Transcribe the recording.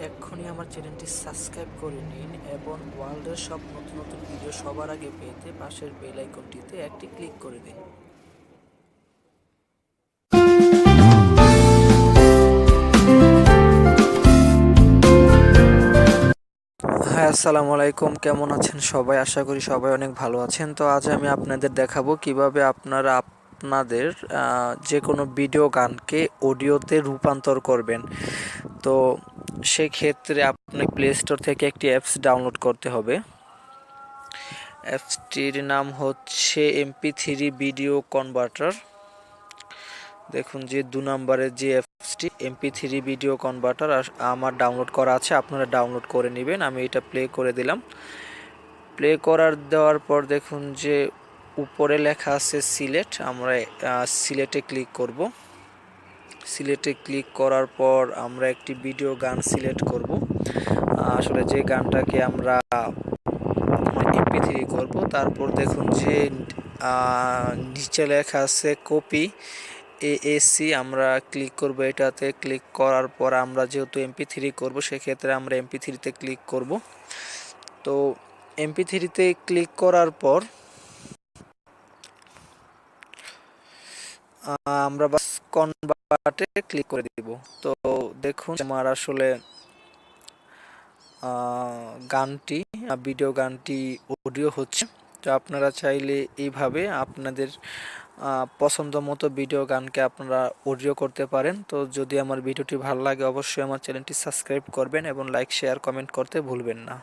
এক্ষুনি আমার চ্যানেলটি সাবস্ক্রাইব করে নিন এবং ওয়ার্ল্ডের সব নতুন নতুন ভিডিও সবার আগে পেতে পাশের বেল আইকনটিতে একটি ক্লিক করে দিন। হ্যাঁ, আসসালামু আলাইকুম। কেমন আছেন সবাই? আশা করি সবাই অনেক ভালো আছেন। তো আজ আমি আপনাদের দেখাবো কিভাবে আপনারা আপনাদের যে কোনো ভিডিও গানকে অডিওতে রূপান্তর করবেন। তো সেক্ষেত্রে আপনি প্লে স্টোর থেকে একটি অ্যাপস ডাউনলোড করতে হবে। অ্যাপসটির নাম হচ্ছে MP3 ভিডিও কনভার্টার। দেখুন যে 2 নম্বরের যে অ্যাপসটি MP3 ভিডিও কনভার্টার আমার ডাউনলোড করা আছে, আপনারা ডাউনলোড করে নেবেন। আমি এটা প্লে করে দিলাম। প্লে দেওয়ার পর দেখুন যে উপরে লেখা আছে সিলেক্ট, আমরা সিলেক্টে ক্লিক করব। সিলেক্টে ক্লিক করার পর আমরা একটি ভিডিও গান সিলেক্ট করব। আসলে যে গানটাকে আমরা MP3 করব। তারপর দেখুন যে নিচে লেখা আছে কপি AAC, আমরা ক্লিক করব। এটাতে ক্লিক করার পর আমরা যেহেতু MP3 করব সেক্ষেত্রে আমরা MP3 তে ক্লিক করব। তো MP3 তে ক্লিক করার পর আমরা বাস কনভার্টে ক্লিক করে দিব। তো দেখুন আমার আসলে গানটি ভিডিও গানটি অডিও হচ্ছে। তো আপনারা চাইলে এইভাবে আপনাদের পছন্দ মতো ভিডিও গানকে আপনারা অডিও করতে পারেন। তো যদি আমার ভিডিওটি ভালো লাগে অবশ্যই আমার চ্যানেলটি সাবস্ক্রাইব করবেন এবং লাইক শেয়ার কমেন্ট করতে ভুলবেন না।